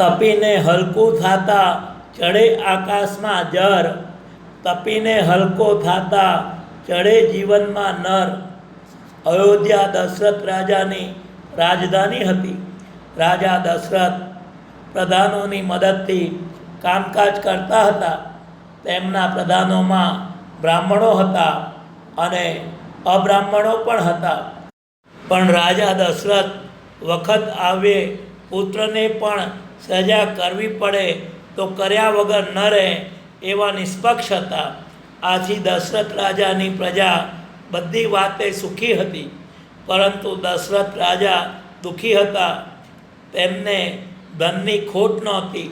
તપીને હલકું થાતા ચડે આકાશમાં જર, તપીને હલકો થાતા ચડે જીવનમાં નર. અયોધ્યા દશરથ રાજાની રાજધાની હતી. રાજા દશરથ પ્રધાનોની મદદથી કામકાજ કરતા હતા. તેમના પ્રધાનોમાં બ્રાહ્મણો હતા અને અબ્રાહ્મણો પણ હતા. પણ રાજા દશરથ વખત આવે પુત્રને પણ સજા કરવી પડે તો કર્યા વગર ન રહે એવા નિષ્પક્ષ હતા. આથી દશરથ રાજાની પ્રજા બધી વાતે સુખી હતી. પરંતુ દશરથ રાજા દુઃખી હતા. તેમને ધનની ખોટ નહોતી,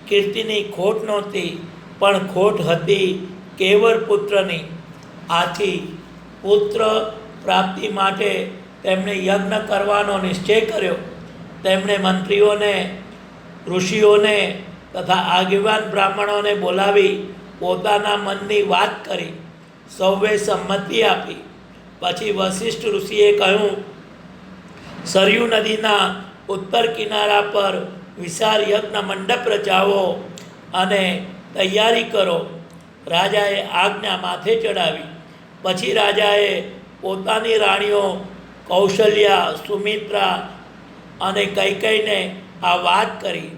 કીર્તિની ખોટ નહોતી, પણ ખોટ હતી કેવળ પુત્રની. આથી પુત્ર પ્રાપ્તિ માટે તેમણે યજ્ઞ કરવાનો નિશ્ચય કર્યો. તેમણે મંત્રીઓને, ઋષિઓને તથા આગેવાન બ્રાહ્મણોને બોલાવી પોતાના મનની વાત કરી. સૌએ સંમતિ આપી. પછી વશિષ્ઠ ઋષિએ કહ્યું, સરયુ નદીના ઉત્તર કિનારા પર વિશાળ યજ્ઞ મંડપ રચાવો અને તૈયારી કરો. રાજાએ આજ્ઞા માથે ચડાવી. પછી રાજાએ પોતાની રાણીઓ કૌશલ્યા, સુમિત્રા અને કૈકેયીને આ વાત કરી.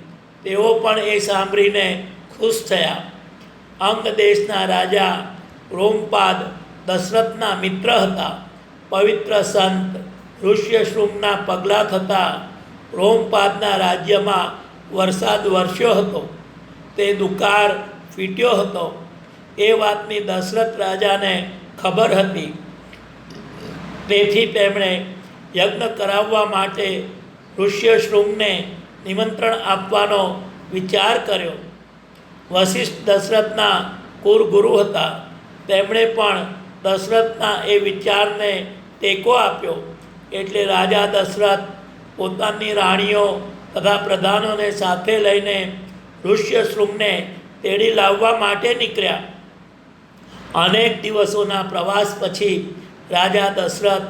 તેઓ પણ એ સાંભળીને ખુશ થયા. અંગ દેશના રાજા રોમપાદ દશરથના મિત્ર હતા. પવિત્ર સંત ઋષ્યશૃંગના પગલાં થતાં રોમપાદના રાજ્યમાં વરસાદ વરસ્યો હતો. તે દુકાળ ફીટ્યો હતો. એ વાતની દશરથ રાજાને ખબર હતી. તેથી તેમણે યજ્ઞ કરાવવા માટે ઋષ્યશૃંગને નિમંત્રણ આપવાનો વિચાર કર્યો. વશિષ્ઠ દશરથના કુળગુરુ હતા. તેમણે પણ દશરથના એ વિચારને ટેકો આપ્યો. એટલે રાજા દશરથ પોતાની રાણીઓ તથા પ્રધાનોને સાથે લઈને ઋષ્યશૃંગને તેડી લાવવા માટે નીકળ્યા. અનેક દિવસોના પ્રવાસ પછી રાજા દશરથ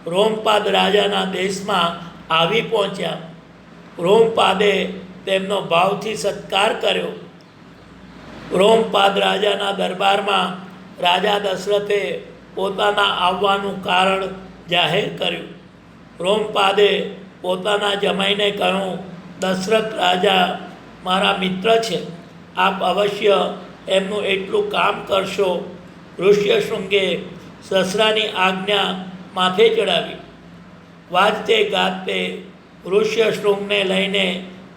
રોમપાદ રાજાના દેશમાં આવી પહોંચ્યા. રોમપાદે તેમનો ભાવથી સત્કાર કર્યો. રોમપાદ રાજાના દરબારમાં રાજા દશરથે પોતાના આવવાનું કારણ જાહેર કર્યું. રોમપાદે પોતાના જમાઈને કહ્યું, દશરથ રાજા મારા મિત્ર છે. આપ અવશ્ય એમનું એટલું કામ કરશો. ઋષ્યશૃંગે સસરાની આજ્ઞા માથે ચડાવી. વાજતે ગાજતે ઋષ્યશૃંગને લઈને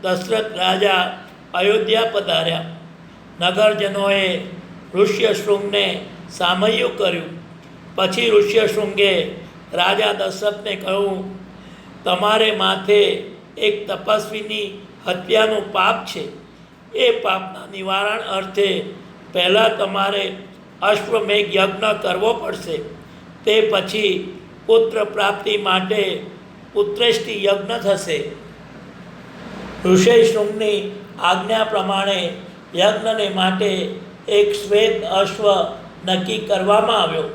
દશરથ રાજા અયોધ્યા પધાર્યા. નગરજનોએ ઋષ્યશૃંગને સામૈયું કર્યું. પછી ઋષ્યશૃંગે રાજા દશરથને કહ્યું, તમારે માથે એક તપસ્વીની હત્યાનું પાપ છે. એ પાપના નિવારણ અર્થે પહેલાં તમારે અશ્વમેઘ યજ્ઞ કરવો પડશે. તે પછી પુત્ર પ્રાપ્તિ માટે પુત્રેષ્ટિ યજ્ઞ થશે. ઋષ્યશૃંગની આજ્ઞા પ્રમાણે યજ્ઞને માટે એક શ્વેત અશ્વ નક્કી કરવામાં આવ્યો.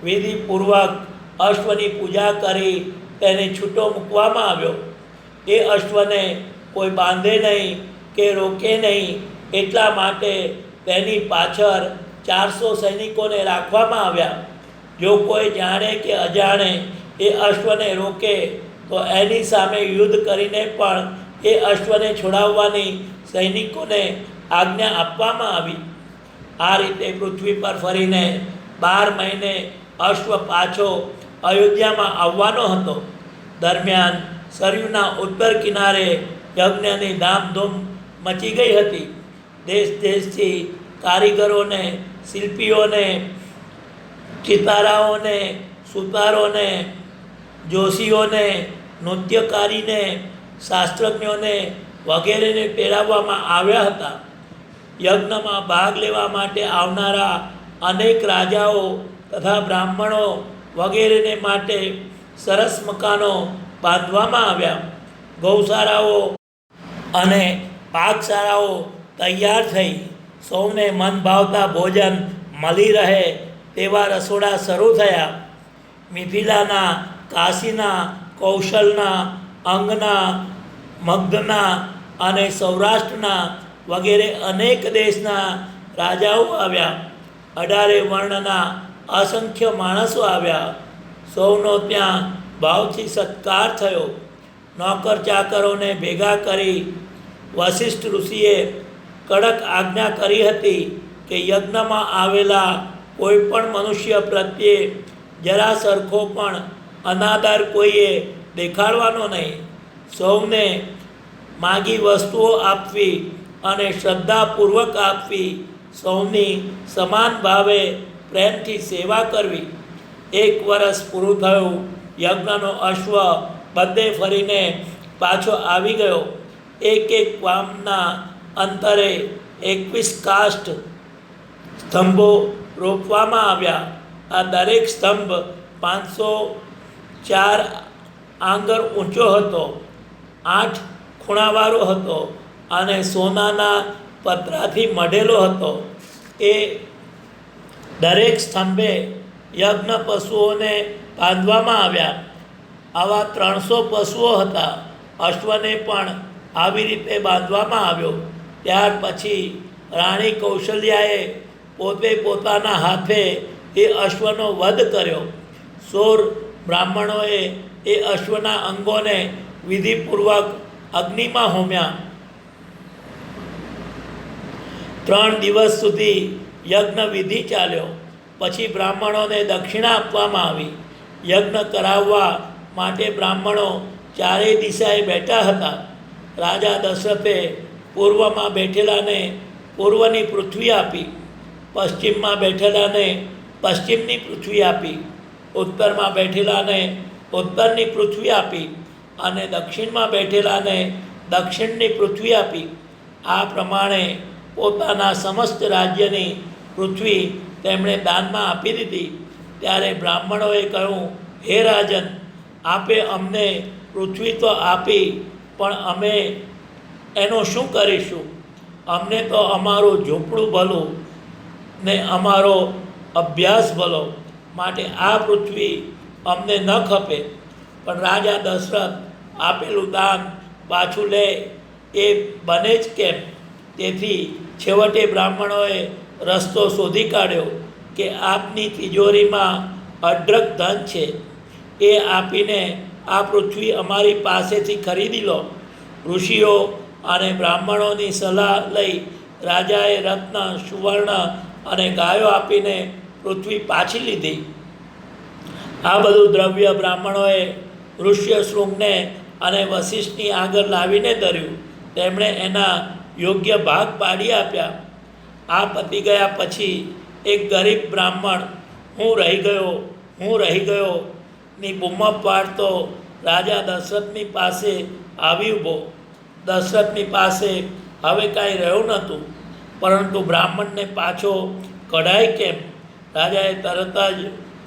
વિધિપૂર્વક અશ્વની પૂજા કરી તેને છૂટો મૂકવામાં આવ્યો. એ અશ્વને કોઈ બાંધે નહીં કે રોકે નહીં, એટલા માટે તેની પાછળ 400 સૈનિકોને રાખવામાં આવ્યા. જો કોઈ જાણે કે અજાણે એ અશ્વને રોકે તો એની સામે યુદ્ધ કરીને પણ એ અશ્વને છોડાવવાની સૈનિકોને આજ્ઞા આપવામાં આવી. આ રીતે પૃથ્વી પર ફરીને 12 મહિને અશ્વ પાછો અયોધ્યામાં આવવાનો હતો. દરમિયાન સરયુના ઉત્તર કિનારે યજ્ઞની ધામધૂમ મચી ગઈ હતી. દેશ દેશથી કારીગરોને, શિલ્પીઓને, ચિતારાઓને, સુતારોને, જોશીઓને, નૃત્યકારીને, શાસ્ત્રજ્ઞોને વગેરેને તેડાવવામાં આવ્યા હતા. યજ્ઞમાં ભાગ લેવા માટે આવનારા અનેક રાજાઓ તથા બ્રાહ્મણો વગેરેને માટે સરસ મકાનો બાંધવામાં આવ્યા. ગૌશાળાઓ અને પાકશાળાઓ તૈયાર થઈ. સૌને મન ભાવતા ભોજન મળી રહે તેવા રસોડા શરૂ થયા. મિથિલાના, કાશીના, કૌશલના, અંગના, મગધના અને સૌરાષ્ટ્રના વગેરે અનેક દેશના રાજાઓ આવ્યા. 18 વર્ણના અસંખ્ય માણસો આવ્યા. સૌનો ત્યાં ભાવથી સત્કાર થયો. નોકર ચાકરોને ભેગા કરી વશિષ્ઠ ઋષિએ કડક આજ્ઞા કરી હતી કે યજ્ઞમાં આવેલા કોઈ પણ મનુષ્ય પ્રત્યે જરા સરખો પણ અનાદર કોઈએ દેખાડવાનો નહીં. સૌને માગી વસ્તુઓ આપવી અને શ્રદ્ધાપૂર્વક આપવી. સૌની સમાન ભાવે પ્રેમથી સેવા કરવી. 1 વર્ષ પૂરું થયું. યજ્ઞનો અશ્વ બધે ફરીને પાછો આવી ગયો. એક વામના અંતરે 21 કાષ્ઠ સ્તંભો રોપવામાં આવ્યા. આ દરેક સ્તંભ 504 આંગળ ઊંચો હતો, 8 ખૂણાવાળો હતો અને સોનાના પતરાથી મઢેલો હતો. એ દરેક સ્તંભે યજ્ઞ પશુઓને બાંધવામાં આવ્યા. આવા 300 પશુઓ હતા. અશ્વને પણ આવી રીતે બાંધવામાં આવ્યો. ત્યાર પછી રાણી કૌશલ્યાએ પોતે પોતાના હાથે એ અશ્વનો વધ કર્યો. 16 બ્રાહ્મણોએ એ અશ્વના અંગોને વિધિપૂર્વક અગ્નિમાં હોમ્યા. 3 દિવસ સુધી યજ્ઞ વિધિ ચાલ્યો. પછી બ્રાહ્મણોને દક્ષિણા આપવામાં આવી. યજ્ઞ કરાવવા માટે બ્રાહ્મણો ચારેય દિશાએ બેઠા હતા. રાજા દશરથે પૂર્વમાં બેઠેલાને પૂર્વની પૃથ્વી આપી, પશ્ચિમમાં બેઠેલાને પશ્ચિમની પૃથ્વી આપી, ઉત્તરમાં બેઠેલાને ઉત્તરની પૃથ્વી આપી અને દક્ષિણમાં બેઠેલાને દક્ષિણની પૃથ્વી આપી. આ પ્રમાણે પોતાના સમસ્ત રાજ્યની પૃથ્વી તેમણે દાનમાં આપી દીધી. ત્યારે બ્રાહ્મણોએ કહ્યું, હે રાજન, આપે અમને પૃથ્વી તો આપી, પણ અમે એનું શું કરીશું? અમને તો અમારું ઝૂંપડું ભલું ને અમારો અભ્યાસ ભલો, માટે આ પૃથ્વી અમને ન ખપે. પણ રાજા દશરથ આપેલું દાન પાછું લે એ બને જ કેમ? તેથી છેવટે બ્રાહ્મણોએ રસ્તો શોધી કાઢ્યો કે આપની તિજોરીમાં અઢળક ધન છે, એ આપીને આ પૃથ્વી અમારી પાસેથી ખરીદી લો. ઋષિઓ અને બ્રાહ્મણોની સલાહ લઈ રાજાએ રત્ન, સુવર્ણ અને ગાયો આપીને પૃથ્વી પાછી લીધી. આ બધું દ્રવ્ય બ્રાહ્મણોએ ઋષ્યશૃંગને અને વશિષ્ઠની આગળ લાવીને ધર્યું. તેમણે એના યોગ્ય ભાગ પાડી આપ્યા. આ પતી ગયા પછી એક ગરીબ બ્રાહ્મણ હું રહી ગયો ની બૂમો પાડતો રાજા દશરથની પાસે આવી ઊભો. દશરથની પાસે હવે કાંઈ રહ્યું નહોતું, પરંતુ બ્રાહ્મણને પાછો કઢાય કેમ? રાજાએ તરત જ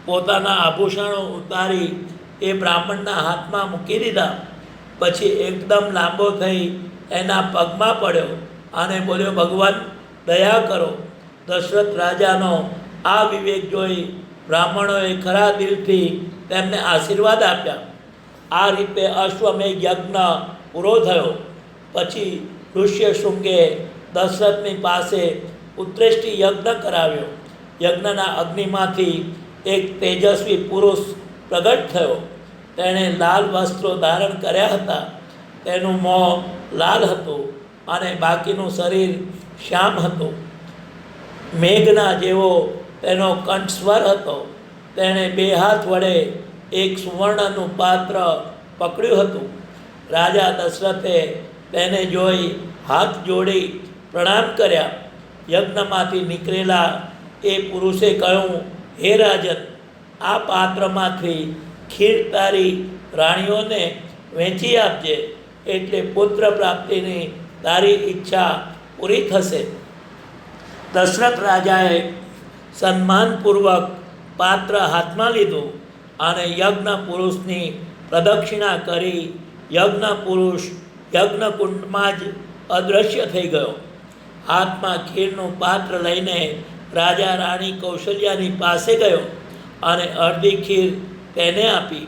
પોતાના આભૂષણો ઉતારી એ બ્રાહ્મણના હાથમાં મૂકી દીધા. પછી એકદમ લાંબો થઈ એના પગમાં પડ્યો અને બોલ્યો, ભગવાન દયા કરો. દશરથ રાજાનો આ વિવેક જોઈ બ્રાહ્મણોએ ખરા દિલથી તેમને આશીર્વાદ આપ્યા. આ રીતે અશ્વમેઘ યજ્ઞ પૂરો થયો. પછી ઋષ્યશૃંગે દશરથની પાસે ઉત્તેષ્ટિ યજ્ઞ કરાવ્યો. યજ્ઞના અગ્નિમાંથી એક તેજસ્વી પુરુષ પ્રગટ થયો. તેણે લાલ વસ્ત્રો ધારણ કર્યા હતા. તેનું મોં લાલ હતું અને બાકીનું શરીર શ્યામ હતું. મેઘના જેવો તેનો કંઠસ્વર હતો. તેણે 2 હાથ વડે એક સુવર્ણનું પાત્ર પકડ્યું હતું. રાજા દશરથે તેને જોઈ હાથ જોડી પ્રણામ કર્યા. યજ્ઞમાંથી નીકળેલા એ પુરુષે કહ્યું, હે રાજન, આ પાત્રમાંથી ખીર તારી રાણીઓને વહેંચી આપજે, એટલે પુત્ર પ્રાપ્તિની તારી ઈચ્છા પૂરી થશે. દશરથ રાજાએ સન્માનપૂર્વક પાત્ર હાથમાં લીધું અને યજ્ઞ પુરુષની પ્રદક્ષિણા કરી યજ્ઞ પુરુષ યજ્ઞકુંડમાં જ અદૃશ્ય થઈ ગયો. હાથમાં ખીરનું પાત્ર લઈને રાજા રાણી કૌશલ્યાની પાસે ગયો અને અડધી ખીર તેને આપી.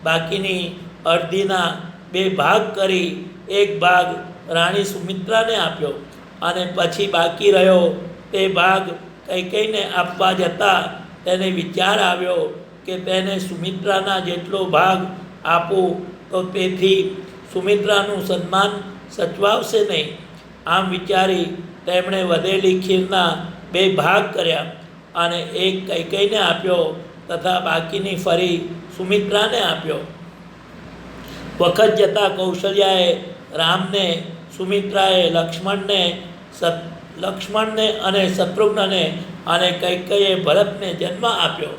બાકીની અડધીના 2 ભાગ કરી એક ભાગ રાણી સુમિત્રાને આપ્યો અને પછી બાકી રહ્યો તે ભાગ કૈકેયીને આપવા જતાં તેને વિચાર આવ્યો કે તેને સુમિત્રાના જેટલો ભાગ આપું તો તેથી સુમિત્રાનું સન્માન સચવાશે નહીં. આમ વિચારી તેમણે વધેલી ખીરના 2 ભાગ કર્યા અને એક કૈકેયીને આપ્યો તથા બાકીની ફરી સુમિત્રાને આપ્યો. વખત જતાં કૌશલ્યાએ રામને, સુમિત્રાએ લક્ષ્મણને અને શત્રુઘ્નને અને કૈકેયીએ ભરતને જન્મ આપ્યો.